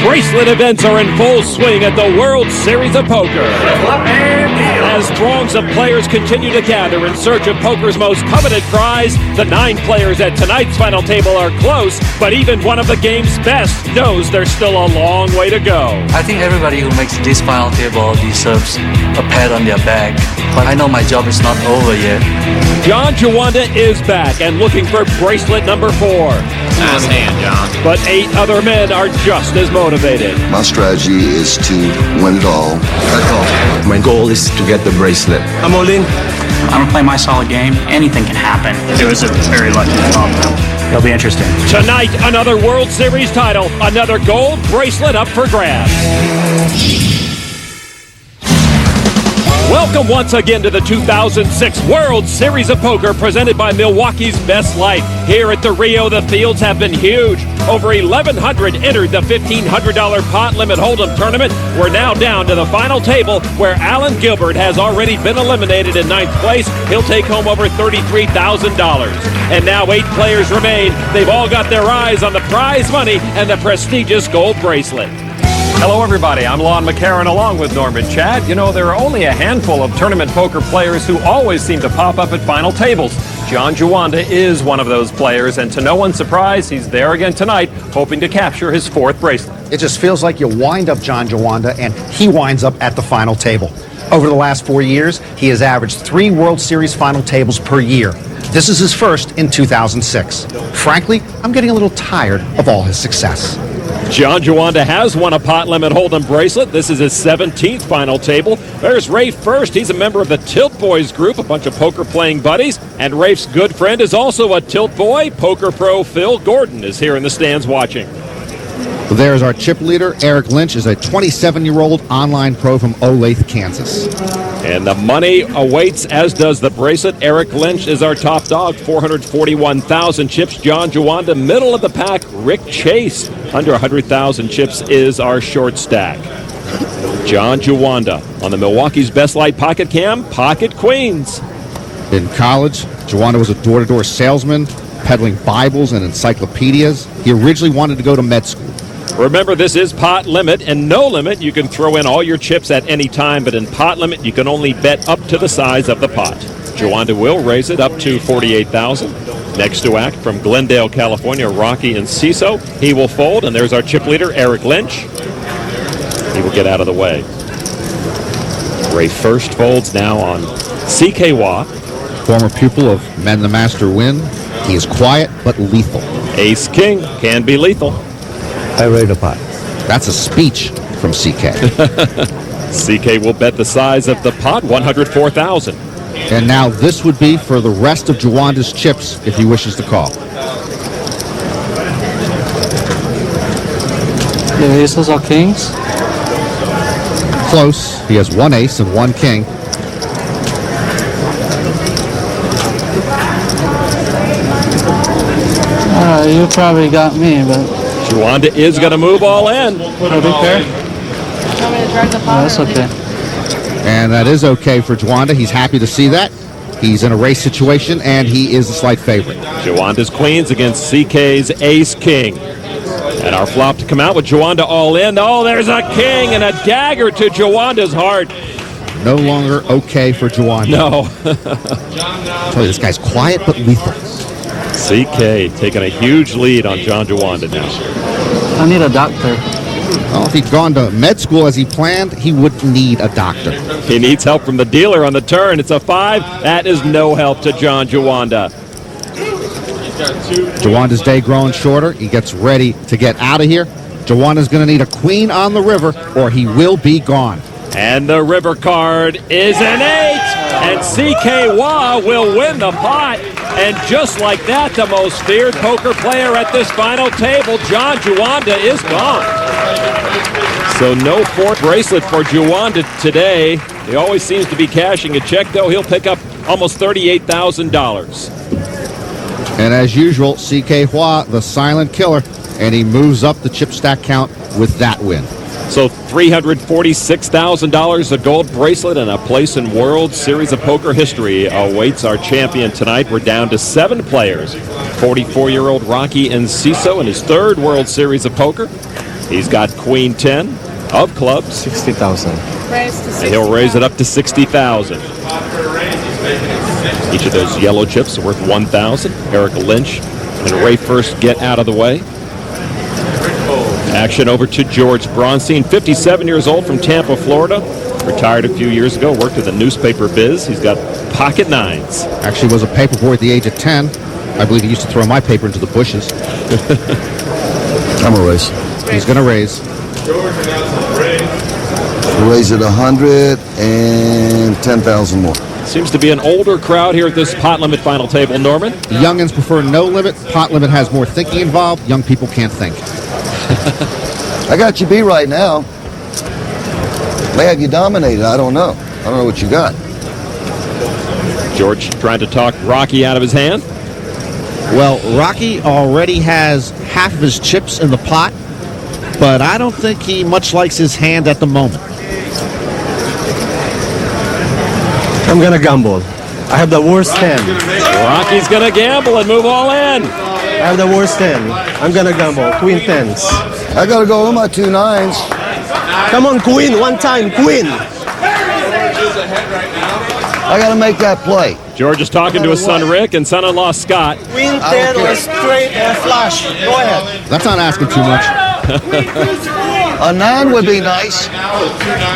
Bracelet events are in full swing at the World Series of Poker. As throngs of players continue to gather in search of poker's most coveted prize, the 9 players at tonight's final table are close, but even one of the game's best knows there's still a long way to go. I think everybody who makes this final table deserves a pat on their back, but I know my job is not over yet. John Juanda is back and looking for bracelet number 4. Nice hand, John. But 8 other men are just as motivated. My strategy is to win it all. My goal is to get the bracelet. I'm all in. I'm gonna play my solid game. Anything can happen. It was a very lucky call. It'll be interesting. Tonight, another World Series title, another gold bracelet up for grabs. Welcome once again to the 2006 World Series of Poker presented by Milwaukee's Best Life. Here at the Rio, the fields have been huge. Over 1,100 entered the $1,500 pot limit hold'em tournament. We're now down to the final table where Alan Gilbert has already been eliminated in 9th place. He'll take home over $33,000. And now 8 players remain. They've all got their eyes on the prize money and the prestigious gold bracelet. Hello, everybody. I'm Lon McCarron along with Norman Chad. You know, there are only a handful of tournament poker players who always seem to pop up at final tables. John Juanda is one of those players, and to no one's surprise, he's there again tonight, hoping to capture his 4th bracelet. It just feels like you wind up John Juanda, and he winds up at the final table. Over the last 4 years, he has averaged 3 World Series final tables per year. This is his first in 2006. Frankly, I'm getting a little tired of all his success. John Juanda has won a pot limit hold'em bracelet. This is his 17th final table. There's Rafe Furst. He's a member of the Tilt Boys group, a bunch of poker-playing buddies. And Rafe's good friend is also a Tilt Boy. Poker pro Phil Gordon is here in the stands watching. There's our chip leader. Eric Lynch is a 27-year-old online pro from Olathe, Kansas. And the money awaits, as does the bracelet. Eric Lynch is our top dog, 441,000 chips. John Juanda, middle of the pack. Rick Chase, under 100,000 chips, is our short stack. John Juanda on the Milwaukee's Best Light Pocket Cam, Pocket Queens. In college, Juanda was a door-to-door salesman, peddling Bibles and encyclopedias. He originally wanted to go to med school. Remember, this is pot limit, and no limit. You can throw in all your chips at any time, but in pot limit, you can only bet up to the size of the pot. Juanda will raise it up to $48,000. Next to act from Glendale, California, Rocky Enciso. He will fold, and there's our chip leader, Eric Lynch. He will get out of the way. Rafe Furst folds now on C.K. Waugh. Former pupil of Men the Master Win. He is quiet but lethal. Ace King can be lethal. I rate a pot. That's a speech from CK. CK will bet the size of the pot, $104,000. And now this would be for the rest of Juanda's chips if he wishes to call. The aces or kings? Close. He has 1 ace and 1 king. You probably got me, but... Juanda is going to move all in. I'll be fair. That's okay. And that is okay for Juanda. He's happy to see that. He's in a race situation, and he is a slight favorite. Juanda's queens against CK's ace-king. And our flop to come out with Juanda all in. Oh, there's a king and a dagger to Juanda's heart. No longer okay for Juanda. No. I tell you, this guy's quiet but lethal. CK taking a huge lead on John Juanda now. I need a doctor. Well, if he'd gone to med school as he planned, he wouldn't need a doctor. He needs help from the dealer on the turn. It's a 5. That is no help to John Juanda. Juanda's day growing shorter. He gets ready to get out of here. Juanda's going to need a queen on the river or he will be gone. And the river card is an 8. And CK Waugh will win the pot. And just like that, the most feared poker player at this final table, John Juanda, is gone. So no 4th bracelet for Juanda today. He always seems to be cashing a check, though. He'll pick up almost $38,000. And as usual, CK Waugh, the silent killer, and he moves up the chip stack count with that win. So $346,000, a gold bracelet, and a place in World Series of Poker history awaits our champion tonight. We're down to 7 players. 44-year-old Rocky Enciso in his 3rd World Series of Poker. He's got Queen 10 of clubs. 60,000. Raise to 60. And he'll raise it up to 60,000. Each of those yellow chips are worth 1,000. Eric Lynch and Rafe Furst get out of the way. Action over to George Bronstein, 57 years old from Tampa, Florida. Retired a few years ago, worked in the newspaper biz. He's got pocket nines. Actually was a paperboy at the age of 10. I believe he used to throw my paper into the bushes. I'm a raise. He's going to raise. Raise it 100 and 10,000 more. Seems to be an older crowd here at this pot limit final table, Norman. Youngins prefer no limit. Pot limit has more thinking involved. Young people can't think. I got you beat right now. May have you dominated. I don't know. I don't know what you got. George trying to talk Rocky out of his hand. Well, Rocky already has half of his chips in the pot, but I don't think he much likes his hand at the moment. I'm gonna gamble. I have the worst hand. Rocky's going to gamble and move all in. I have the worst hand. I'm gonna gamble. Queen 10s. I got to go with my 2 9s. Come on, Queen. One time, Queen. I got to make that play. George is talking to his son Rick and son-in-law Scott. Queen 10 or straight and flush. Go ahead. That's not asking too much. A 9 would be nice.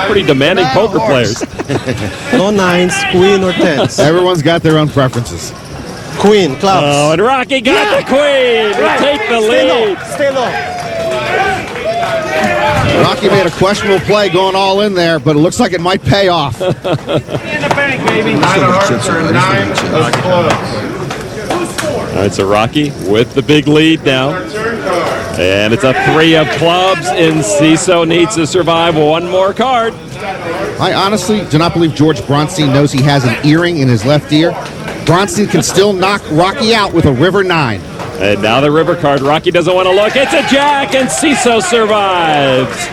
Pretty demanding Now, poker horse. players. No 9s, Queen or 10s. Everyone's got their own preferences. Queen, clubs. Oh, and Rocky got the queen to take the lead. Stay low. Rocky made a questionable play going all in there, but it looks like it might pay off. In the bank, baby. 9 of hearts or 9 of clubs. All right, so Rocky with the big lead now. And it's a 3 of clubs. Enciso needs to survive one more card. I honestly do not believe George Bronstein knows he has an earring in his left ear. Bronstein can still knock Rocky out with a river 9. And now the river card. Rocky doesn't want to look. It's a jack, and Enciso survives.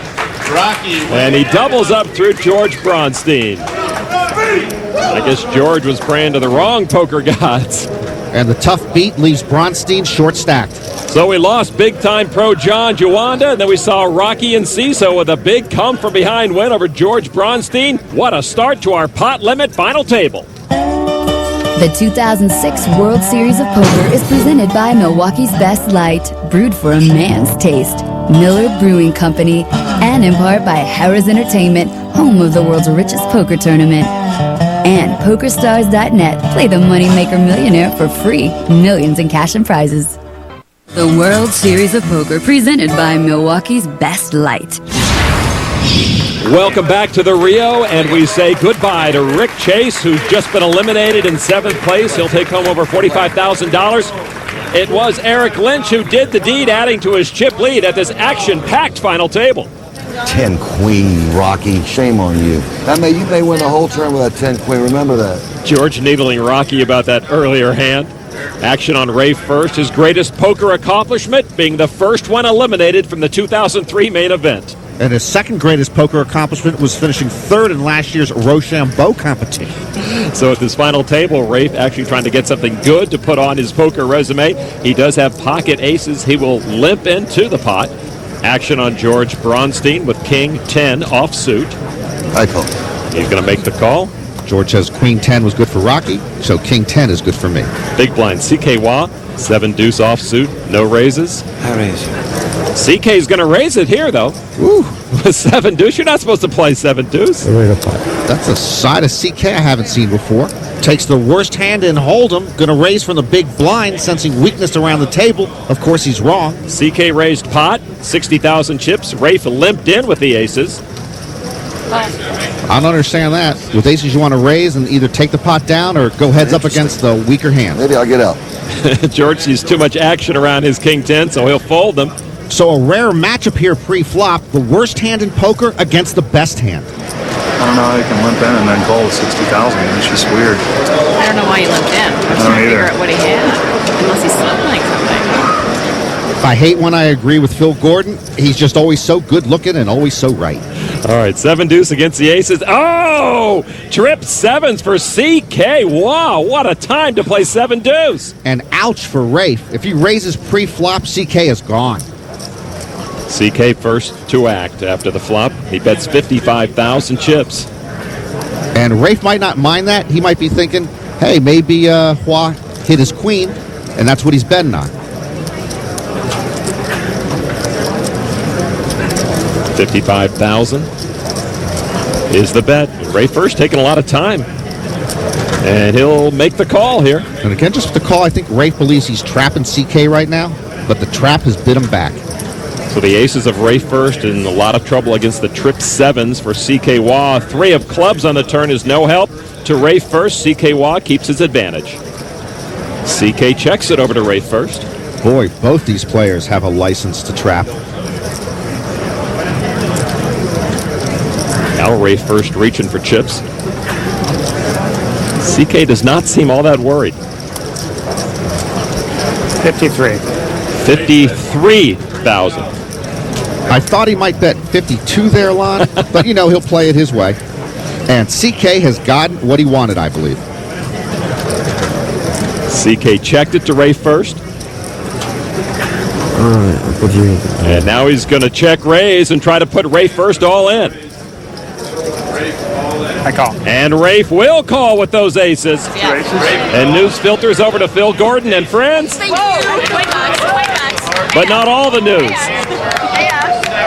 Rocky. And he doubles up through George Bronstein. I guess George was praying to the wrong poker gods. And the tough beat leaves Bronstein short-stacked. So we lost big-time pro John Juanda, and then we saw Rocky Enciso with a big come-from-behind win over George Bronstein. What a start to our pot limit final table. The 2006 World Series of Poker is presented by Milwaukee's Best Light, brewed for a man's taste, Miller Brewing Company, and in part by Harrah's Entertainment, home of the world's richest poker tournament. And PokerStars.net, play the Moneymaker Millionaire for free, millions in cash and prizes. The World Series of Poker, presented by Milwaukee's Best Light. Welcome back to the Rio, and we say goodbye to Rick Chase, who's just been eliminated in 7th place. He'll take home over $45,000. It was Eric Lynch who did the deed, adding to his chip lead at this action-packed final table. 10 queen, Rocky. Shame on you. You may win the whole turn with that 10 queen. Remember that. George needling Rocky about that earlier hand. Action on Rafe Furst, his greatest poker accomplishment being the first one eliminated from the 2003 main event. And his second greatest poker accomplishment was finishing 3rd in last year's Rochambeau competition. So at this final table, Rafe actually trying to get something good to put on his poker resume. He does have pocket aces. He will limp into the pot. Action on George Bronstein with King 10 offsuit. I call. He's going to make the call. George says Queen 10 was good for Rocky, so King 10 is good for me. Big blind CKY, 7 deuce offsuit, no raises. I raise. CK's going to raise it here, though. Woo! With 7 deuce, you're not supposed to play 7 deuce. That's a side of CK I haven't seen before. Takes the worst hand in Hold'em, gonna raise from the big blind, sensing weakness around the table. Of course, he's wrong. CK raised pot, 60,000 chips. Rafe limped in with the aces. I don't understand that. With aces, you want to raise and either take the pot down or go heads up against the weaker hand. Maybe I'll get out. George sees too much action around his King 10, so he'll fold them. So a rare matchup here pre-flop, the worst hand in poker against the best hand. I don't know how you can limp in and then call with 60,000. It's just weird. I don't know why he limped in. I was I don't trying to figure either. out what he had. Unless he's slipping something. I hate when I agree with Phil Gordon. He's just always so good looking and always so right. All right, 7 deuce against the aces. Oh! Trip 7s for CK. Wow, what a time to play 7 deuce. And ouch for Rafe. If he raises pre-flop, CK is gone. CK first to act after the flop. He bets 55,000 chips. And Rafe might not mind that. He might be thinking, hey, maybe Hua hit his queen, and that's what he's betting on. 55,000 is the bet. Rafe Furst taking a lot of time. And he'll make the call here. And again, just with the call, I think Rafe believes he's trapping CK right now, but the trap has bit him back. So the aces of Rafe Furst in a lot of trouble against the trip sevens for CK Hua. 3 of clubs on the turn is no help to Rafe Furst. CK Hua keeps his advantage. CK checks it over to Rafe Furst. Boy, both these players have a license to trap. Now Rafe Furst reaching for chips. CK does not seem all that worried. 53. 53,000. I thought he might bet 52 there, Lon, but you know he'll play it his way. And CK has gotten what he wanted, I believe. CK checked it to Rafe Furst. And now he's going to check raise and try to put Rafe Furst all in. I call. And Rafe will call with those aces. And news filters over to Phil Gordon and friends. Thank you. But not all the news.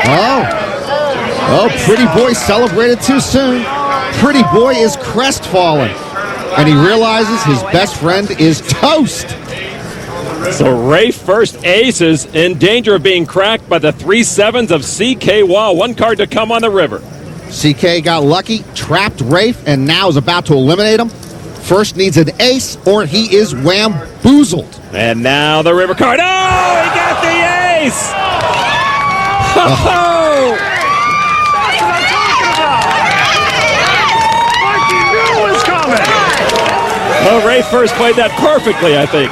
Oh, Pretty Boy celebrated too soon. Pretty Boy is crestfallen. And he realizes his best friend is toast. So Rafe Furst aces in danger of being cracked by the 3 sevens of CK Hua. 1 card to come on the river. CK got lucky, trapped Rafe, and now is about to eliminate him. First needs an ace, or he is whamboozled. And now the river card. Oh, he got the ace! Oh! That's what I'm talking about! Mikey knew it was coming! Well, Rafe Furst played that perfectly, I think.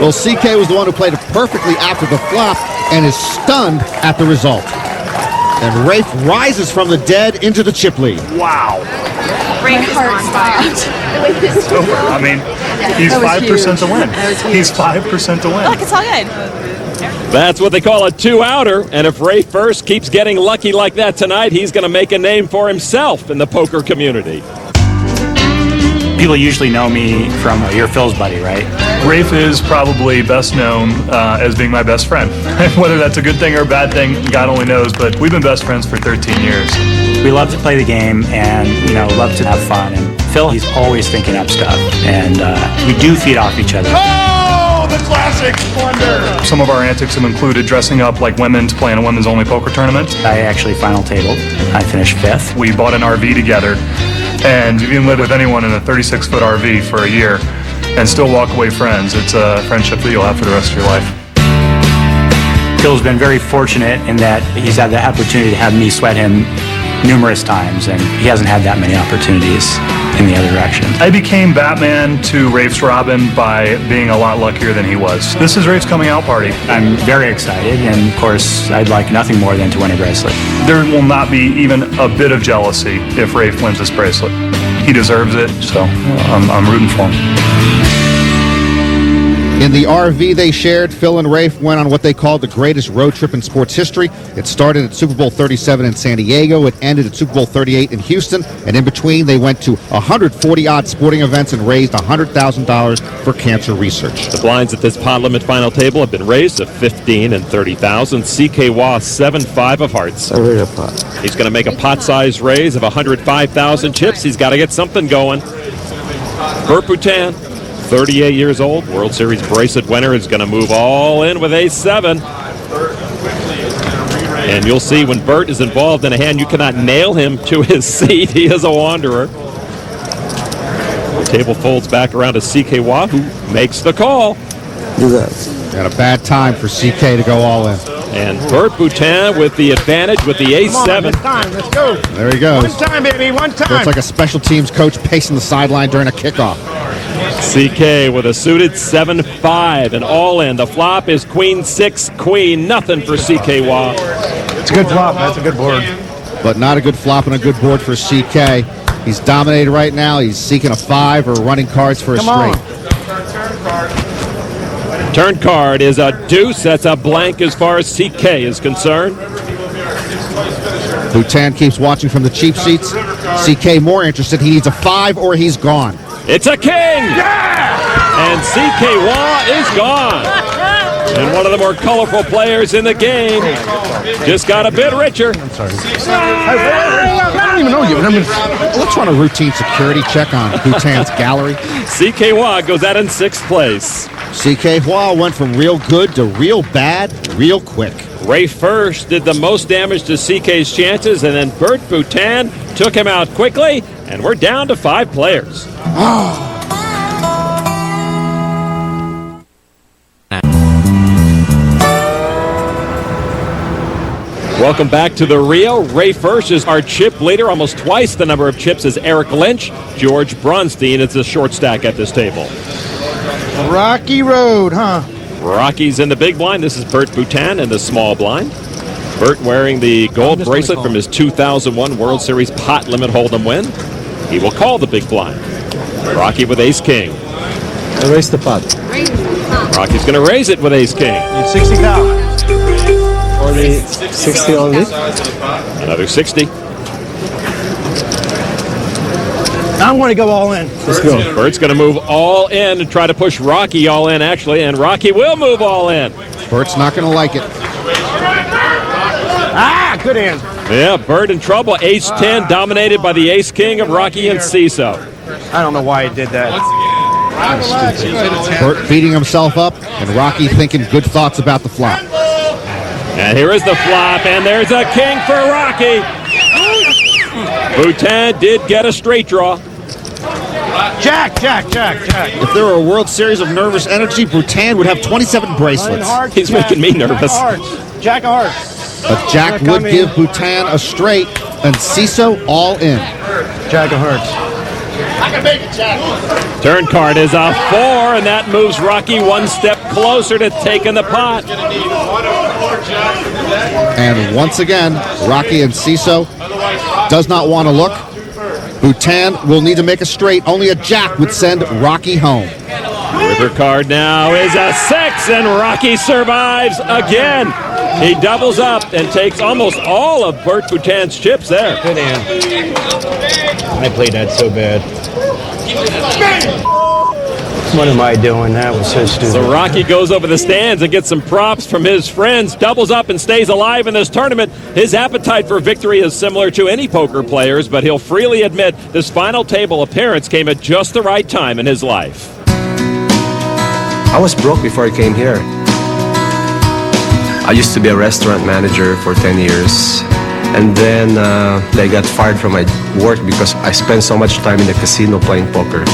Well, CK was the one who played it perfectly after the flop and is stunned at the result. And Rafe rises from the dead into the chip lead. Wow. My heart stopped. I mean, he's 5% to win. He's 5% to win. Look, it's all good. That's what they call a 2-outer. And if Rafe Furst keeps getting lucky like that tonight, he's going to make a name for himself in the poker community. People usually know me from you're Phil's buddy, right? Rafe is probably best known as being my best friend. Whether that's a good thing or a bad thing, God only knows, but we've been best friends for 13 years. We love to play the game and, love to have fun. And Phil, he's always thinking up stuff. And we do feed off each other. Oh, the classic wonder! Some of our antics have included dressing up like women to play in a women's only poker tournament. I actually final tabled. I finished 5th. We bought an RV together, and you can live with anyone in a 36-foot RV for a year and still walk away friends. It's a friendship that you'll have for the rest of your life. Phil's been very fortunate in that he's had the opportunity to have me sweat him numerous times, and he hasn't had that many opportunities in the other direction. I became Batman to Rafe's Robin by being a lot luckier than he was. This is Rafe's coming out party. I'm very excited, and of course, I'd like nothing more than to win a bracelet. There will not be even a bit of jealousy if Rafe wins this bracelet. He deserves it, so I'm rooting for him. In the RV they shared, Phil and Rafe went on what they called the greatest road trip in sports history. It started at Super Bowl 37 in San Diego. It ended at Super Bowl 38 in Houston. And in between, they went to 140-odd sporting events and raised $100,000 for cancer research. The blinds at this pot limit final table have been raised to 15 and 30,000. CK Hua 7-5 of hearts. He's going to make a pot size raise of 105,000 chips. He's got to get something going. Bert Boutin, 38 years old, World Series bracelet winner, is going to move all in with ace-7. And you'll see when Bert is involved in a hand, you cannot nail him to his seat. He is a wanderer. The table folds back around to CK Hua, who makes the call. Got a bad time for CK to go all in. And Bert Boutin with the advantage with the ace-7. Let's go. There he goes. One time, baby, one time. Looks like a special teams coach pacing the sideline during a kickoff. CK with a suited 7-5 and all in. The flop is queen-6, queen, nothing for CK Hua. It's a good flop. That's a good board. But not a good flop and a good board for CK. He's dominated right now. He's seeking a 5 or running cards for a straight. Turn card is a deuce. That's a blank as far as CK is concerned. Buyin keeps watching from the cheap seats. CK more interested. He needs a 5 or he's gone. It's a king! And CK Wah is gone. And one of the more colorful players in the game just got a bit richer. I'm sorry. I don't even know you. Let's run a routine security check on Bhutan's gallery. CK Wah goes out in 6th place. CK Wah went from real good to real bad real quick. Rafe Furst did the most damage to CK's chances, and then Buyin took him out quickly, and we're down to 5 players. Welcome back to the Rio. Rafe Furst is our chip leader, almost twice the number of chips as Eric Lynch. George Bronstein is the short stack at this table. Rocky Road, huh? Rocky's in the big blind. This is Buyin in the small blind. Burt wearing the gold bracelet from his 2001 World Series pot limit hold'em win. He will call the big blind. Rocky with ace king. I raise the pot. Rocky's going to raise it with ace king. 60,000. Only 60 only. Another 60. I'm going to go all in. Let's go. Bert's going to move all in and try to push Rocky all in, actually, and Rocky will move all in. Bert's not going to like it. Ah, good hand. Yeah, Bert in trouble. Ace 10 dominated by the ace king of Rocky Enciso. I don't know why he did that. Bert beating himself up, and Rocky thinking good thoughts about the flop. And here is the flop, and there's a king for Rocky. Buyin did get a straight draw. Jack. If there were a World Series of nervous energy, Buyin would have 27 bracelets. He's making me nervous. Jack of hearts. But Jack would give Buyin a straight, and Enciso all in. Jack of hearts. I can make it, Jack. Turn card is a 4, and that moves Rocky one step closer to taking the pot. And once again, Rocky Enciso does not want to look. Buyin will need to make a straight. Only a jack would send Rocky home. River card now is a 6, and Rocky survives again. He doubles up and takes almost all of Buyin's chips there. Good hand. I played that so bad. What am I doing? That was so stupid. So Rocky goes over the stands and gets some props from his friends, doubles up and stays alive in this tournament. His appetite for victory is similar to any poker player's, but he'll freely admit this final table appearance came at just the right time in his life. I was broke before I came here. I used to be a restaurant manager for 10 years. And then I got fired from my work because I spent so much time in the casino playing poker.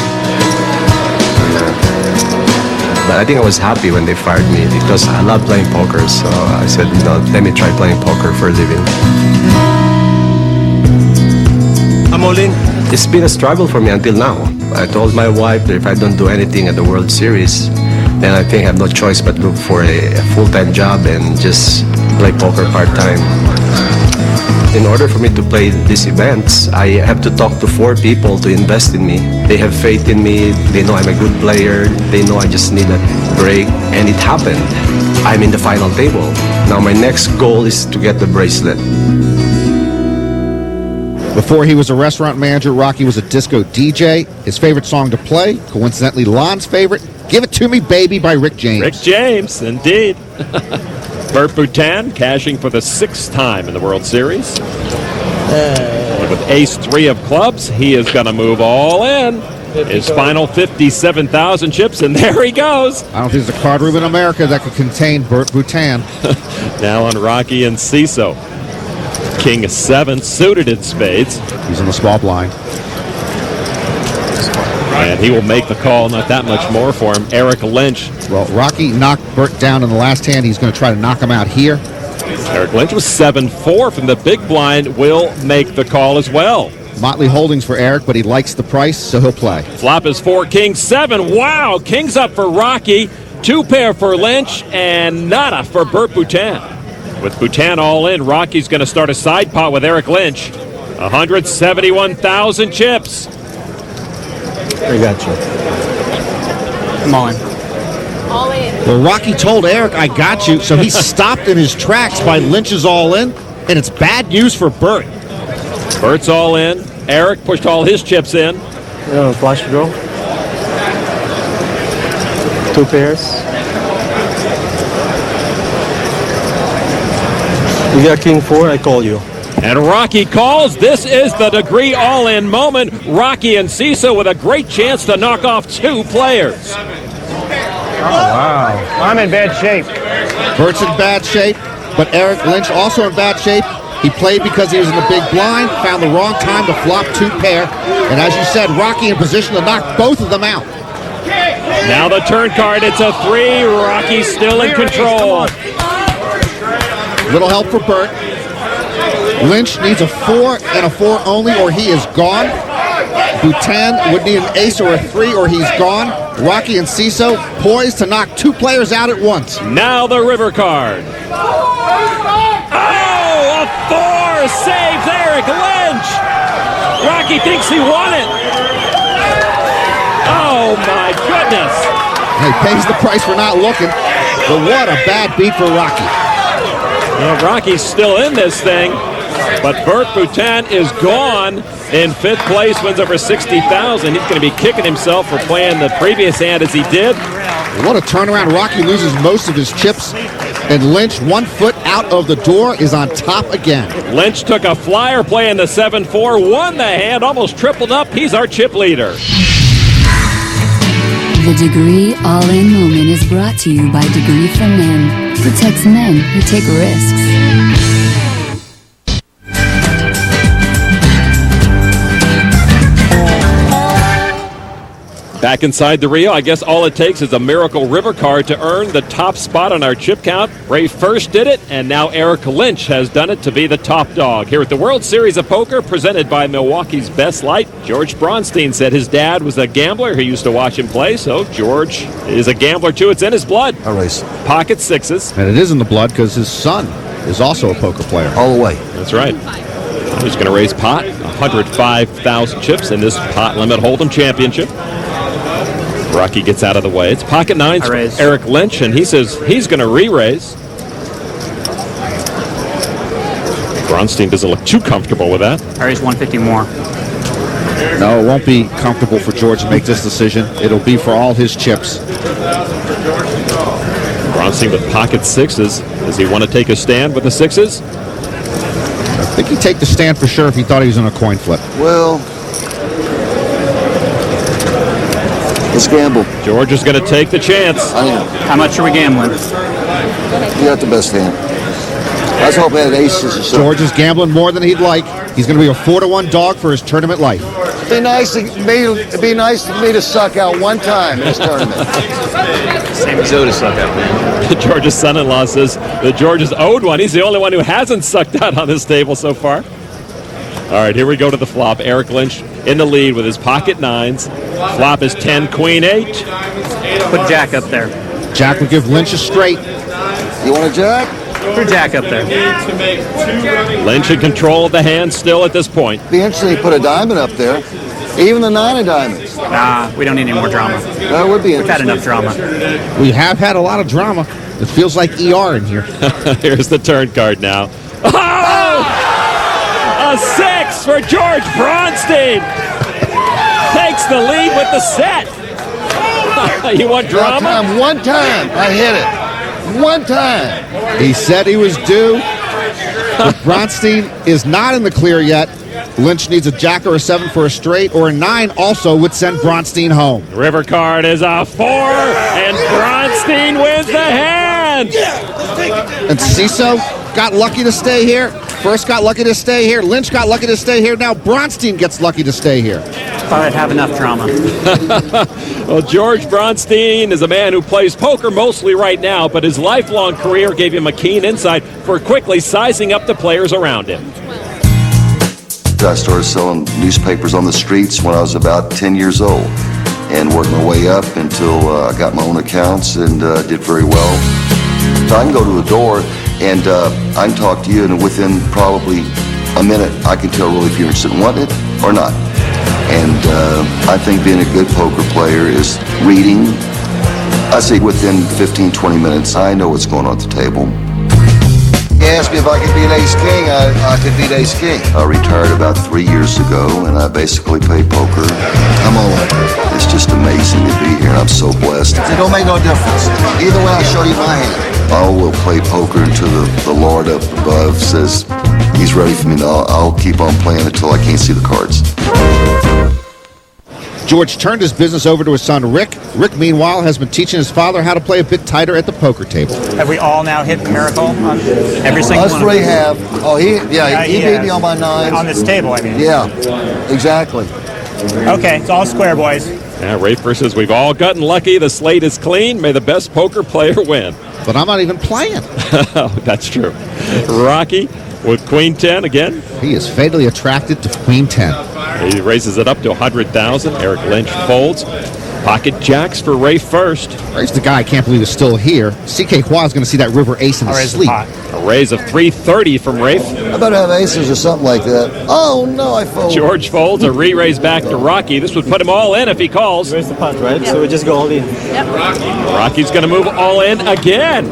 But I think I was happy when they fired me because I love playing poker. So I said, let me try playing poker for a living. I'm all in. It's been a struggle for me until now. I told my wife that if I don't do anything at the World Series, then I think I have no choice but look for a full-time job and just play poker part-time. In order for me to play these events, I have to talk to 4 people to invest in me. They have faith in me. They know I'm a good player. They know I just need a break. And it happened. I'm in the final table. Now my next goal is to get the bracelet. Before he was a restaurant manager, Rocky was a disco DJ. His favorite song to play, coincidentally Lon's favorite, Give It To Me Baby by Rick James. Rick James, indeed. Buyin cashing for the 6th time in the World Series. With ace 3 of clubs, he is going to move all in. His final 57,000 chips, and there he goes. I don't think there's a card room in America that could contain Buyin. Now on Rocky Enciso. King 7 suited in spades. He's in the small blind. And he will make the call, not that much more for him. Eric Lynch. Well, Rocky knocked Burt down in the last hand. He's going to try to knock him out here. Eric Lynch was 7-4 from the big blind. Will make the call as well. Motley holdings for Eric, but he likes the price, so he'll play. Flop is 4, King 7. Wow, King's up for Rocky. 2 pair for Lynch, and nada for Buyin. With Buyin all in, Rocky's going to start a side pot with Eric Lynch. 171,000 chips. I got you. Come on. All in. Well, Rocky told Eric, I got you, so he stopped in his tracks by Lynch's all in, and it's bad news for Burt. Burt's all in. Eric pushed all his chips in. Flush draw. 2 pairs. You got king 4, I call you. And Rocky calls. This is the degree all-in moment. Rocky and Enciso with a great chance to knock off 2 players. Wow. I'm in bad shape. Burt's in bad shape, but Eric Lynch also in bad shape. He played because he was in the big blind, found the wrong time to flop 2 pair, and as you said, Rocky in position to knock both of them out. Now the turn card, it's a 3. Rocky's still in control. Little help for Burt. Lynch needs a 4 and a 4 only, or he is gone. Buyin would need an ace or a 3, or he's gone. Rocky and Enciso poised to knock 2 players out at once. Now the river card. Oh, a 4 saves Eric Lynch. Rocky thinks he won it. Oh, my goodness. He pays the price for not looking, but what a bad beat for Rocky. Well, Rocky's still in this thing, but Burt Buyin is gone in 5th place, wins over 60,000. He's going to be kicking himself for playing the previous hand as he did. What a turnaround. Rocky loses most of his chips, and Lynch, 1 foot out of the door, is on top again. Lynch took a flyer playing the 7-4, won the hand, almost tripled up. He's our chip leader. The Degree All-In Moment is brought to you by Degree for Men. Protects men who take risks. Back inside the Rio, I guess all it takes is a miracle river card to earn the top spot on our chip count. Rafe Furst did it, and now Eric Lynch has done it to be the top dog. Here at the World Series of Poker, presented by Milwaukee's Best Light, George Bronstein said his dad was a gambler who used to watch him play, so George is a gambler too. It's in his blood. All right. Pocket 6s. And it is in the blood because his son is also a poker player. All the way. That's right. He's going to raise pot, 105,000 chips in this pot limit hold'em championship. Rocky gets out of the way. It's pocket 9s for Eric Lynch, and he says he's going to re-raise. Bronstein doesn't look too comfortable with that. I raise 150 more. No, it won't be comfortable for George to make this decision. It'll be for all his chips. Bronstein with pocket 6s. Does he want to take a stand with the 6s? I think he'd take the stand for sure if he thought he was in a coin flip. Well, let's gamble. George is going to take the chance. I am. How much are we gambling? You got the best hand. I was hoping I had aces or something. George is gambling more than he'd like. He's going to be a 4-1 dog for his tournament life. It'd be nice to me to suck out 1 time in this tournament. Same as Otis suck out, man. George's son-in-law says that George is owed one. He's the only one who hasn't sucked out on this table so far. All right, here we go to the flop. Eric Lynch in the lead with his pocket 9s. Flop is 10, Queen 8. Put Jack up there. Jack will give Lynch a straight. You want a jack? Put Jack up there. Lynch in control of the hand still at this point. Be interesting to put a diamond up there. Even the 9 of diamonds. Nah, we don't need any more drama. That would be interesting. We've had enough drama. We have had a lot of drama. It feels like ER in here. Here's the turn card now. Oh! A 6 for George Bronstein. Takes the lead with the set. You want drama? One time. I hit it. 1 time. He said he was due. But Bronstein is not in the clear yet. Lynch needs a jack or a 7 for a straight, or a 9 also would send Bronstein home. The river card is a 4, and Bronstein wins the hand. And Enciso got lucky to stay here. Furst got lucky to stay here. Lynch got lucky to stay here. Now Bronstein gets lucky to stay here. Thought I'd have enough drama. Well, George Bronstein is a man who plays poker mostly right now, but his lifelong career gave him a keen insight for quickly sizing up the players around him. I started selling newspapers on the streets when I was about 10 years old and worked my way up until I got my own accounts and did very well. So I can go to a door and I can talk to you, and within probably a minute I can tell really if you're interested in wanting it or not. And I think being a good poker player is reading I say within 15, 20 minutes, I know what's going on at the table. He asked me if I could beat Ace King, I could beat Ace King. I retired about 3 years ago, and I basically play poker. I'm all in. It's just amazing to be here, and I'm so blessed. It don't make no difference. Either way, I'll show you my hand. I will play poker until the Lord up above says he's ready for me. I'll keep on playing until I can't see the cards. George turned his business over to his son, Rick. Rick, meanwhile, has been teaching his father how to play a bit tighter at the poker table. Have we all now hit the miracle on every single Us one? three have. Oh, he beat me on my nines. On this table, I mean. Yeah, exactly. Okay, it's all square, boys. Yeah, Rafe Furst says we've all gotten lucky. The slate is clean. May the best poker player win. But I'm not even playing. That's true. Rocky with Queen 10 again. He is fatally attracted to Queen 10. He raises it up to 100,000. Eric Lynch folds. Pocket jacks for Rafe Furst. Rafe's the guy I can't believe is still here. C.K. Hua is going to see that river ace in his sleep. A raise of 330 from Rafe. I better have aces or something like that. Oh, no, I fold. George folds. A re-raise back to Rocky. This would put him all in if he calls. Raise the pot, right? Yep. So we just go all in. Yep. Rocky's going to move all in again.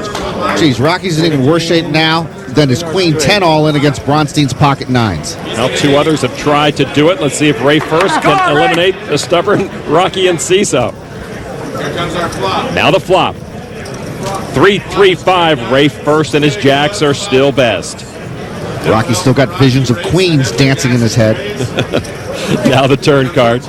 Geez, Rocky's in even worse shape now than his Queen 10 all in against Bronstein's pocket nines. Now two others have tried to do it. Let's see if Rafe Furst can eliminate the stubborn Rocky Enciso. Here comes our flop. Now the flop. 3-3-5. Rafe Furst and his jacks are still best. Rocky's still got visions of queens dancing in his head. Now the turn card.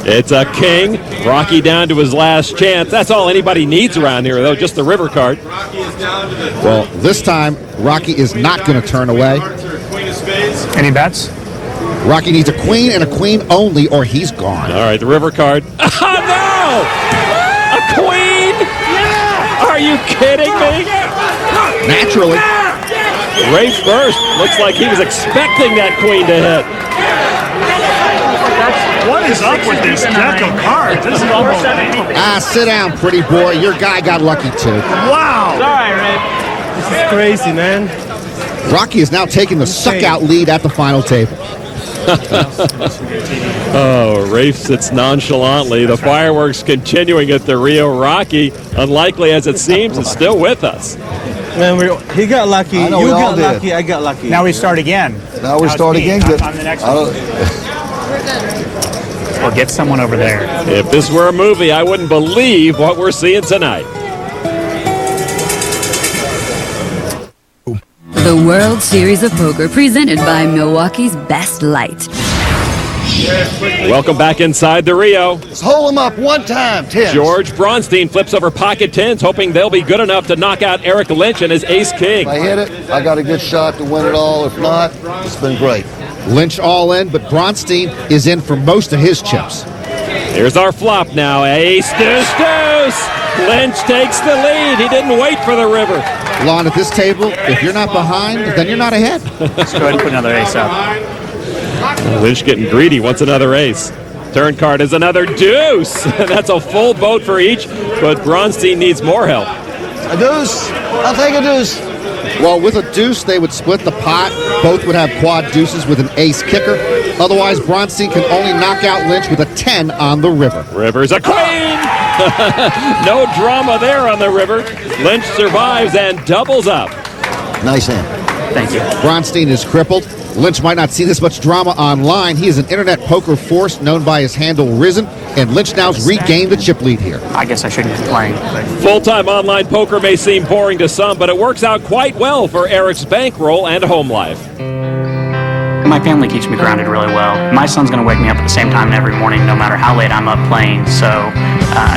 It's a king. Rocky down to his last chance. That's all anybody needs around here, though, just the river card. Well, this time, Rocky is not going to turn away. Any bets? Rocky needs a queen and a queen only, or he's gone. All right, the river card. Oh, no! A queen? Yeah! Are you kidding me? Naturally. Rafe Furst looks like he was expecting that queen to hit. What is up with this deck of cards? This is almost unbelievable. Sit down, pretty boy. Your guy got lucky, too. Wow. Sorry, Rafe. This is crazy, man. Rocky is now taking the suck-out lead at the final table. Oh, Rafe sits nonchalantly. The fireworks continuing at the Rio. Rocky, unlikely as it seems, is still with us. Man, he got lucky. I know, You we all got did. lucky. I got lucky. Now we start again. Now we start it's me. again. Good. I'm the next one. Or get someone over there. If this were a movie, I wouldn't believe what we're seeing tonight. The World Series of Poker presented by Milwaukee's Best Light. Welcome back inside the Rio. Let's hold him up one time, 10. George Bronstein flips over pocket tens, hoping they'll be good enough to knock out Eric Lynch and his ace king. If I hit it, I got a good shot to win it all. If not, it's been great. Lynch all in, but Bronstein is in for most of his chips. Here's our flop now. Ace, deuce, deuce. Lynch takes the lead. He didn't wait for the river. Lon, at this table, if you're not behind, then you're not ahead. Let's go ahead and put another ace up. Lynch getting greedy, wants another ace. Turn card is another deuce. That's a full boat for each, but Bronstein needs more help. A deuce. I'll take a deuce. Well, with a deuce, they would split the pot. Both would have quad deuces with an ace kicker. Otherwise, Bronstein can only knock out Lynch with a 10 on the river. River's a queen! No drama there on the river. Lynch survives and doubles up. Nice hand. Thank you. Bronstein is crippled. Lynch might not see this much drama online. He is an internet poker force known by his handle Risen, and Lynch now's regained the chip lead here. I guess I shouldn't be playing. Full-time online poker may seem boring to some, but it works out quite well for Eric's bankroll and home life. My family keeps me grounded really well. My son's going to wake me up at the same time every morning, no matter how late I'm up playing. So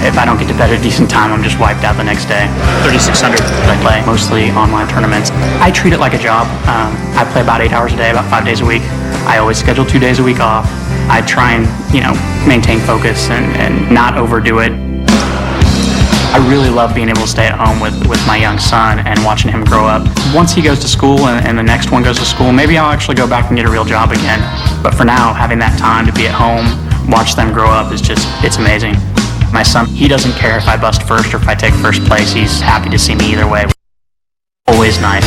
if I don't get to bed at a decent time, I'm just wiped out the next day. 3,600. I play mostly online tournaments. I treat it like a job. I play about 8 hours a day, about 5 days a week. I always schedule 2 days a week off. I try and, maintain focus and not overdo it. I really love being able to stay at home with my young son and watching him grow up. Once he goes to school and the next one goes to school, maybe I'll actually go back and get a real job again. But for now, having that time to be at home, watch them grow up is it's amazing. My son, he doesn't care if I bust first or if I take first place. He's happy to see me either way. Always nice.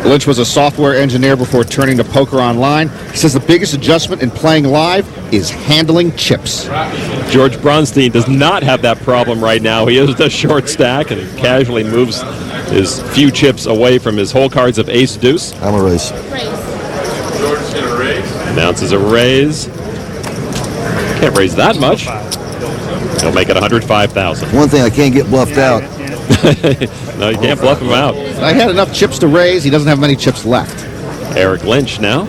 Lynch was a software engineer before turning to poker online. He says the biggest adjustment in playing live is handling chips. George Bronstein does not have that problem right now. He is the short stack and casually moves his few chips away from his hole cards of ace deuce. I'm a raise. George's going to raise. Announces a raise. Can't raise that much. He'll make it 105,000. One thing, I can't get bluffed out. No, you can't bluff him out. I had enough chips to raise. He doesn't have many chips left. Eric Lynch now.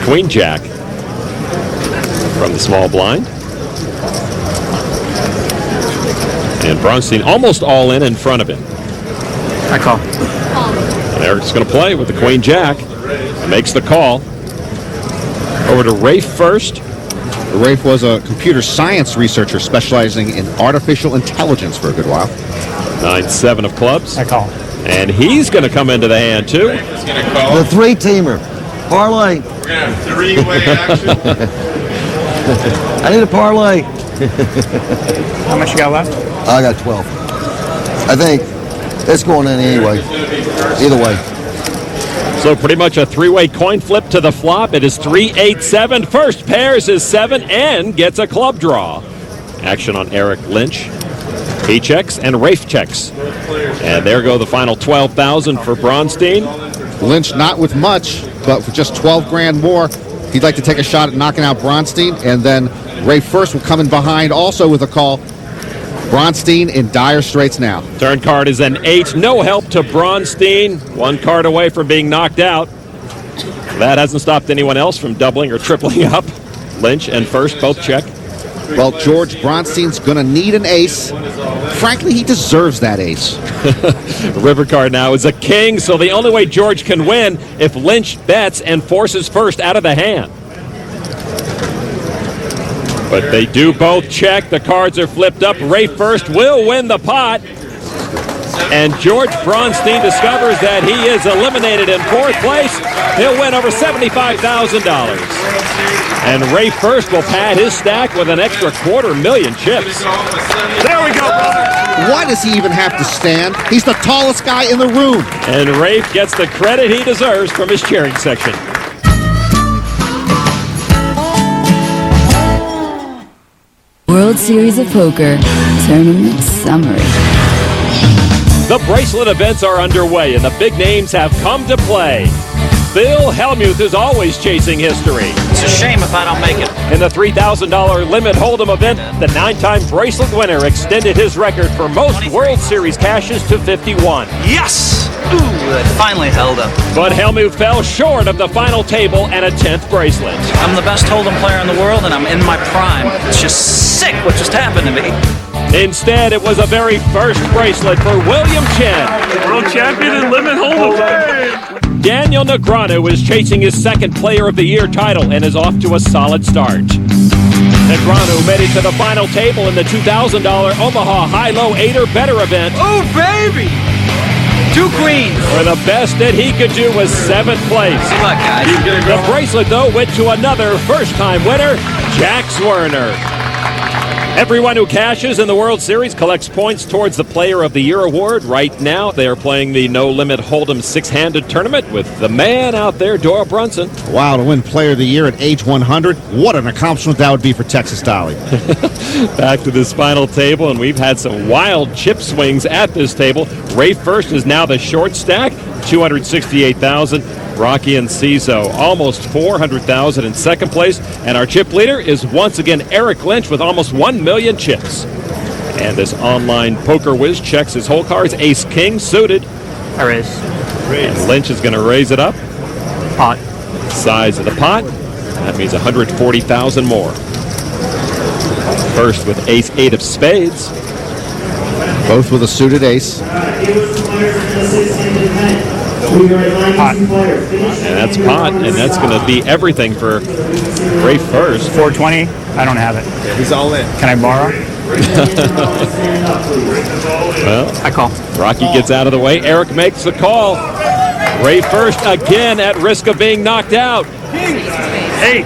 Queen Jack from the small blind. And Bronstein almost all in front of him. I call. And Eric's going to play with the Queen Jack. Makes the call. Over to Rafe Furst. Rafe was a computer science researcher specializing in artificial intelligence for a good while. 9-7 of clubs. I call. And he's going to come into the hand, too. He's going to call. The three-teamer. Parlay. We're going to have three-way action. I need a parlay. How much you got left? I got 12. I think it's going in anyway. Either way. So pretty much a three-way coin flip to the flop. It is 3-8-7. First pairs is 7 and gets a club draw. Action on Eric Lynch. He checks and Rafe checks. And there go the final 12,000 for Bronstein. Lynch not with much, but for just 12 grand more, he'd like to take a shot at knocking out Bronstein, and then Rafe Furst will come in behind also with a call. Bronstein in dire straits now. Turn card is an 8. No help to Bronstein. One card away from being knocked out. That hasn't stopped anyone else from doubling or tripling up. Lynch and Furst both check. Well, George Bronstein's going to need an ace. Frankly, he deserves that ace. River card now is a king, so the only way George can win if Lynch bets and forces Furst out of the hand. But they do both check. The cards are flipped up. Rafe Furst will win the pot. And George Bronstein discovers that he is eliminated in 4th place. He'll win over $75,000. And Rafe Furst will pad his stack with an extra $250,000 chips. There we go, brother. Why does he even have to stand? He's the tallest guy in the room. And Rafe gets the credit he deserves from his cheering section. World Series of Poker Tournament Summary. The bracelet events are underway, and the big names have come to play. Phil Hellmuth is always chasing history. It's a shame if I don't make it. In the $3,000 limit hold'em event, the 9-time bracelet winner extended his record for most World Series cashes to 51. Yes! Ooh, it finally held up. But Hellmuth fell short of the final table and a 10th bracelet. I'm the best hold'em player in the world, and I'm in my prime. It's just sick what just happened to me. Instead, it was a very first bracelet for William Chen. World champion in limit hold'em. Daniel Negreanu is chasing his 2nd Player of the Year title and is off to a solid start. Negreanu made it to the final table in the $2,000 Omaha High-Low 8 or better event. Oh, baby! 2 queens. Where the best that he could do was 7th place. Good luck, guys. The bracelet, though, went to another first-time winner, Jack Swerner. Everyone who cashes in the World Series collects points towards the Player of the Year award. Right now, they are playing the No Limit Hold'em 6-handed tournament with the man out there, Doyle Brunson. Wow, to win Player of the Year at age 100. What an accomplishment that would be for Texas Dolly. Back to this final table, and we've had some wild chip swings at this table. Rafe Furst is now the short stack, $268,000. Rocky Enciso, almost $400,000 in 2nd place. And our chip leader is once again Eric Lynch with almost 1 million chips. And this online poker whiz checks his whole cards. Ace-King suited. I raise. And Lynch is going to raise it up. Pot. Size of the pot. That means 140,000 more. First with Ace-8 of spades. Both with a suited ace. Pot. And that's pot, and that's going to be everything for Rafe Furst. 420. I don't have it. He's all in. Can I borrow? Well, I call. Rocky gets out of the way. Eric makes the call. Rafe Furst again at risk of being knocked out. 8.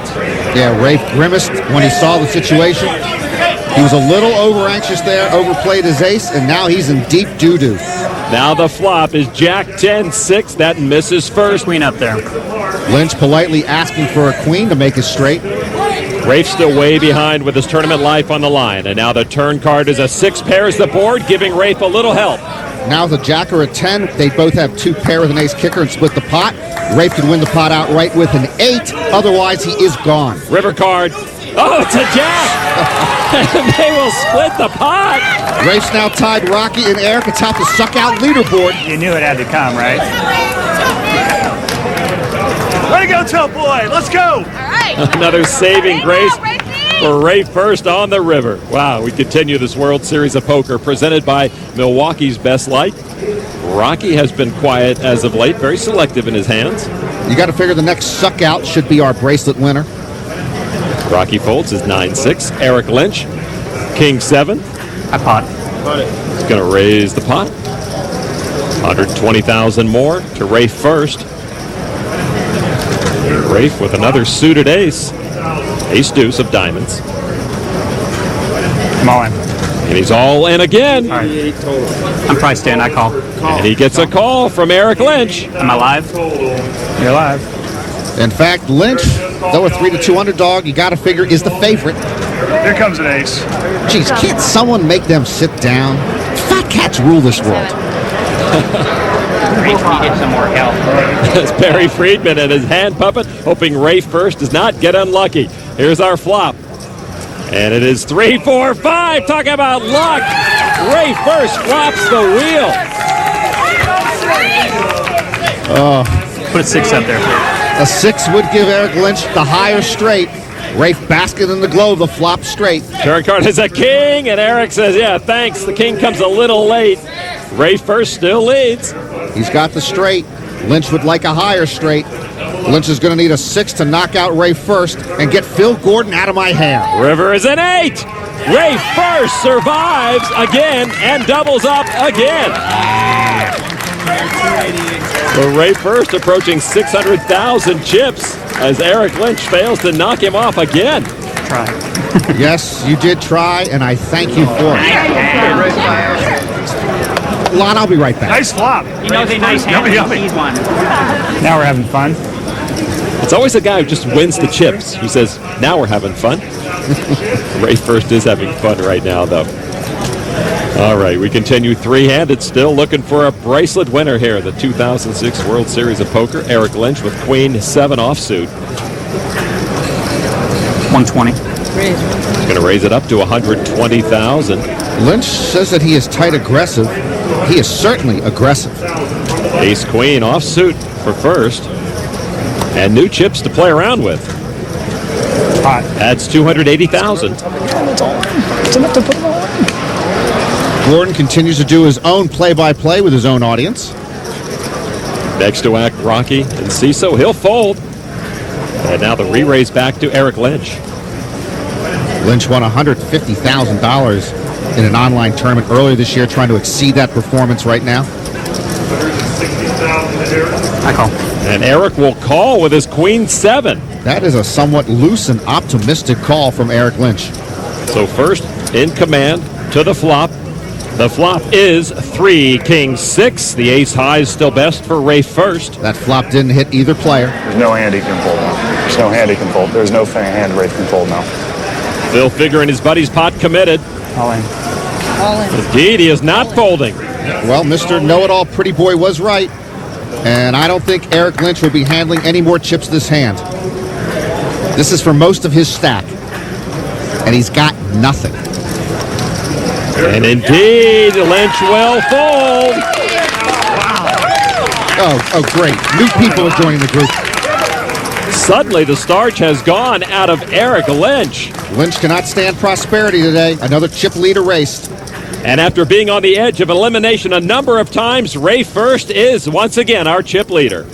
Yeah, Rafe grimaced when he saw the situation. He was a little over-anxious there, overplayed his ace, and now he's in deep doo-doo. Now the flop is Jack 10-6. That misses first. Queen up there. Lynch politely asking for a queen to make it straight. Rafe still way behind with his tournament life on the line. And now the turn card is a 6, pairs the board, giving Rafe a little help. Now the jack or a 10. They both have 2 pair with an ace kicker and split the pot. Rafe could win the pot outright with an 8. Otherwise, he is gone. River card. Oh, it's a jack. And they will split the pot. Rafe's now tied Rocky and Eric atop the suck-out leaderboard. You knew it had to come, right? Way to go, tough boy. Let's go. Another saving grace for Rafe Furst on the river. Wow, we continue this World Series of Poker presented by Milwaukee's Best Light. Rocky has been quiet as of late, very selective in his hands. You got to figure the next suck-out should be our bracelet winner. Rocky folds is 9-6. Eric Lynch, King 7. I pot. He's going to raise the pot. 120,000 more to Rafe Furst. Rafe with another suited ace. Ace deuce of diamonds. I'm all in. And he's all in again. All right. I'm priced in. I call. And he gets a call from Eric Lynch. Am I live? You're live. In fact, Lynch, though a 3-2 underdog, you got to figure is the favorite. Here comes an ace. Jeez, can't someone make them sit down? Fat cats rule this world. Rafe can get some more help. It's Barry Friedman and his hand puppet, hoping Rafe Furst does not get unlucky. Here's our flop. And it is 3, 4, 5. Talk about luck. Rafe Furst flops the wheel. Put a 6 up there. A 6 would give Eric Lynch the higher straight. Rafe basket in the glow, the flop straight. Turn card is a king, and Eric says, yeah, thanks. The king comes a little late. Rafe Furst still leads. He's got the straight. Lynch would like a higher straight. Lynch is going to need a 6 to knock out Rafe Furst and get Phil Gordon out of my hair. River is an 8. Rafe Furst survives again and doubles up again. So Rafe Furst approaching 600,000 chips as Eric Lynch fails to knock him off again. Try. Yes, you did try, and I thank you for it. Lon, I'll be right back. Nice flop. He knows a nice hand. He's one. Now we're having fun. It's always the guy who just wins the chips who says, now we're having fun. Rafe Furst is having fun right now, though. All right, we continue three-handed, still looking for a bracelet winner here. The 2006 World Series of Poker. Eric Lynch with Queen 7 offsuit. 120. He's going to raise it up to 120,000. Lynch says that he is tight aggressive. He is certainly aggressive. Ace Queen offsuit for Furst. And new chips to play around with. Adds 280,000. Gordon continues to do his own play-by-play with his own audience. Next to act Rocky and Enciso. He'll fold. And now the re-raise back to Eric Lynch. Lynch won $150,000 in an online tournament earlier this year, trying to exceed that performance right now. I call. And Eric will call with his Queen 7. That is a somewhat loose and optimistic call from Eric Lynch. So Furst in command to the flop. The flop is 3, King 6. The ace high is still best for Rafe Furst. That flop didn't hit either player. There's no hand he can fold now. There's no hand he can fold. There's no hand Rafe can fold now. Phil Figure and his buddy's pot committed. All in. All in. Indeed, he is not folding. Well, Mr. Know-It-All Pretty Boy was right. And I don't think Eric Lynch will be handling any more chips this hand. This is for most of his stack. And he's got nothing. And indeed, Lynch will fold. Oh, great. New people are joining the group. Suddenly, the starch has gone out of Eric Lynch. Lynch cannot stand prosperity today. Another chip lead erased. And after being on the edge of elimination a number of times, Rafe Furst is once again our chip leader.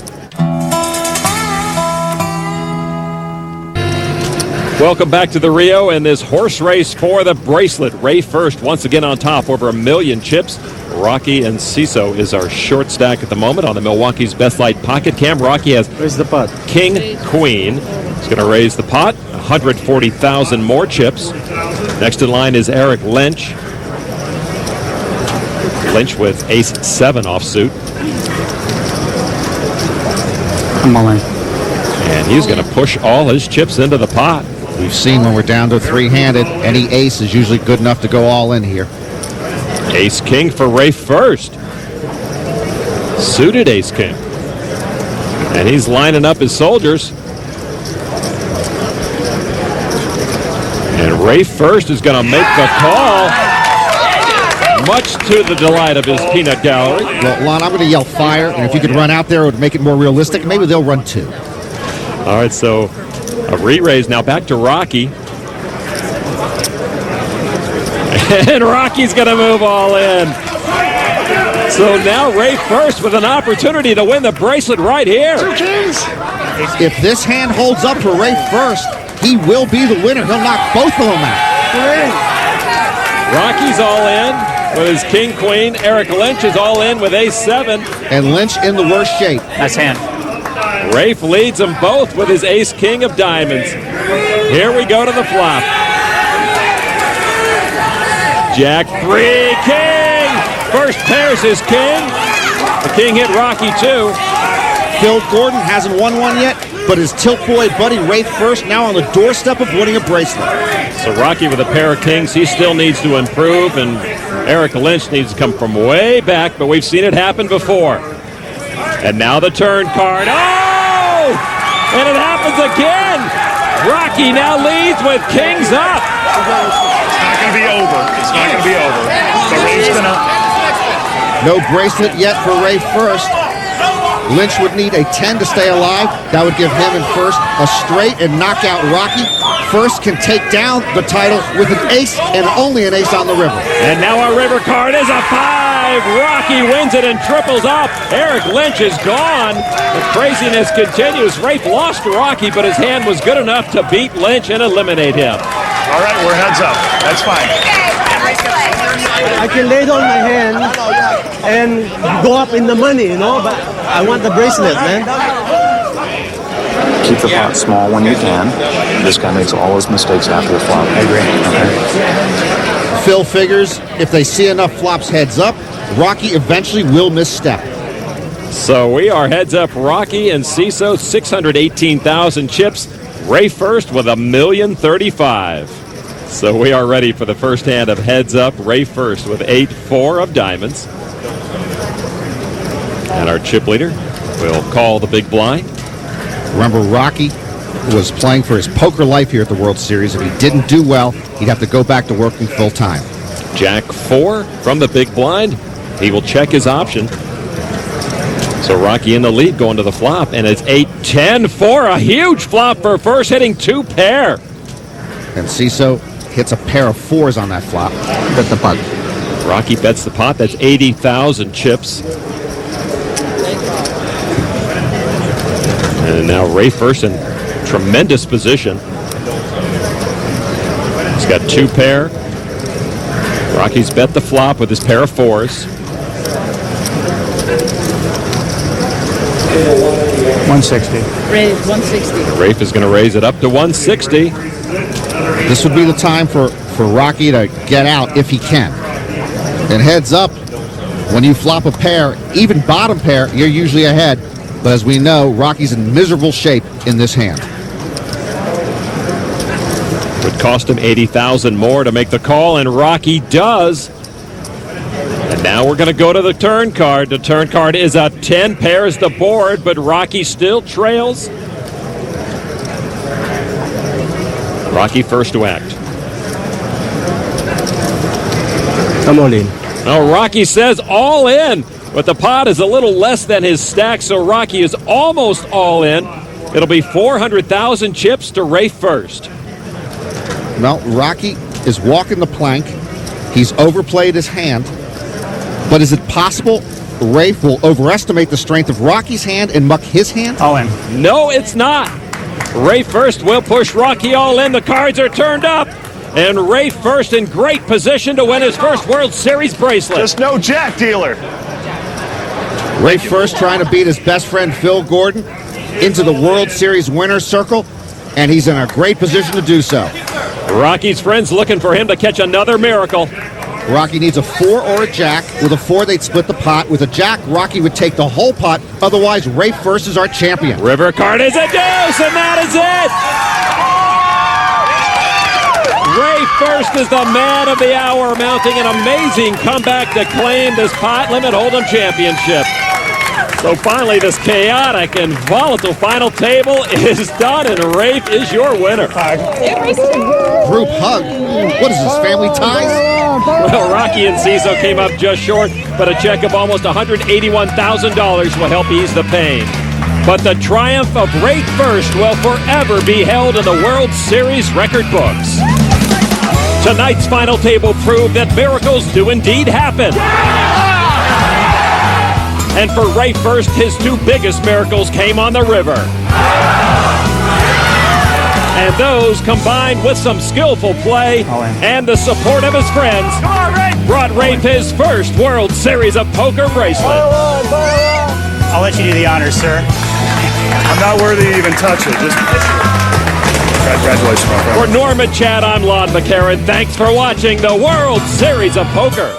Welcome back to the Rio in this horse race for the bracelet. Rafe Furst once again on top, over 1 million chips. Rocky and Enciso is our short stack at the moment on the Milwaukee's Best Light Pocket Cam. Rocky has Where's the pot? King, Queen. He's going to raise the pot. 140,000 more chips. Next in line is Eric Lynch. Lynch with ace-7 offsuit. I'm all in. And he's going to push all his chips into the pot. We've seen when we're down to three-handed, any ace is usually good enough to go all in here. Ace-king for Rafe Furst. Suited ace-king. And he's lining up his soldiers. And Rafe Furst is going to make the call, much to the delight of his peanut gallery. Well, Lon, I'm going to yell fire, and if you could run out there, it would make it more realistic. Maybe they'll run 2. All right, so a re-raise now back to Rocky. And Rocky's going to move all in. So now Rafe Furst with an opportunity to win the bracelet right here. 2 kings. If this hand holds up for Rafe Furst, he will be the winner. He'll knock both of them out. Rocky's all in with his king-queen. Eric Lynch is all in with ace-7. And Lynch in the worst shape. Nice hand. Rafe leads them both with his ace-king of diamonds. Here we go to the flop. Jack-3, king! First pair's his king. The king hit Rocky, too. Phil Gordon hasn't won one yet, but his tilt boy buddy Rafe Furst now on the doorstep of winning a bracelet. So Rocky with a pair of kings, he still needs to improve, and Eric Lynch needs to come from way back, but we've seen it happen before. And now the turn card. Oh! And it happens again! Rocky now leads with kings up. It's not going to be over. It's not going to be over. So Rafe's going to... No bracelet yet for Rafe Furst. Lynch would need a 10 to stay alive. That would give him and Furst a straight and knock out Rocky. Furst can take down the title with an ace and only an ace on the river. And now our river card is a 5. Rocky wins it and triples up. Eric Lynch is gone. The craziness continues. Rafe lost to Rocky, but his hand was good enough to beat Lynch and eliminate him. All right, we're heads up. That's fine. I can lay down my hand and go up in the money, you know, but I want the bracelet, man. Keep the pot small when you can. This guy makes all his mistakes after the flop. I agree. Okay. Phil figures if they see enough flops heads up, Rocky eventually will misstep. So we are heads up Rocky and Enciso, 618,000 chips. Rafe Furst with $1,035,000. So we are ready for the first hand of heads up. Rafe Furst with 8-4 of diamonds. And our chip leader will call the big blind. Remember, Rocky was playing for his poker life here at the World Series. If he didn't do well, he'd have to go back to working full time. Jack-4 from the big blind. He will check his option. So Rocky in the lead going to the flop, and it's 8-10-4. A huge flop for Furst, hitting 2 pair. And Enciso hits a pair of 4s on that flop. Bet the pot. Rocky bets the pot. That's 80,000 chips. And now Rafe Furst in tremendous position. He's got 2 pair. Rocky's bet the flop with his pair of 4s. 160. Raise 160. Rafe is going to raise it up to 160. This would be the time for Rocky to get out if he can. And heads up, when you flop a pair, even bottom pair, you're usually ahead. But as we know, Rocky's in miserable shape in this hand. Would cost him 80,000 more to make the call, and Rocky does. And now we're going to go to the turn card. The turn card is a 10, pairs the board, but Rocky still trails. Rocky first to act. I'm all in. Oh, Rocky says all in, but the pot is a little less than his stack, so Rocky is almost all in. It'll be 400,000 chips to Rafe Furst. Well, Rocky is walking the plank. He's overplayed his hand. But is it possible Rafe will overestimate the strength of Rocky's hand and muck his hand? All in. No, it's not. Rafe Furst will push Rocky all in. The cards are turned up. And Rafe Furst in great position to win his first World Series bracelet. Just no jack dealer. Rafe Furst trying to beat his best friend Phil Gordon into the World Series winner's circle, and he's in a great position to do so. Rocky's friends looking for him to catch another miracle. Rocky needs a 4 or a jack. With a 4, they'd split the pot. With a jack, Rocky would take the whole pot. Otherwise, Rafe Furst is our champion. River card is a deuce, and that is it! Rafe Furst is the man of the hour, mounting an amazing comeback to claim this pot limit hold'em championship. So finally, this chaotic and volatile final table is done, and Rafe is your winner. Group hug? What is this, family ties? Well, Rocky and Enciso came up just short, but a check of almost $181,000 will help ease the pain. But the triumph of Rafe Furst will forever be held in the World Series record books. Tonight's final table proved that miracles do indeed happen. And for Rafe Furst, his 2 biggest miracles came on the river. And those, combined with some skillful play and the support of his friends, brought Rafe his first World Series of Poker bracelet. I'll let you do the honors, sir. I'm not worthy to even touch it. Just congratulations, my friend. For Norm and Chad, I'm Lon McCarran. Thanks for watching the World Series of Poker.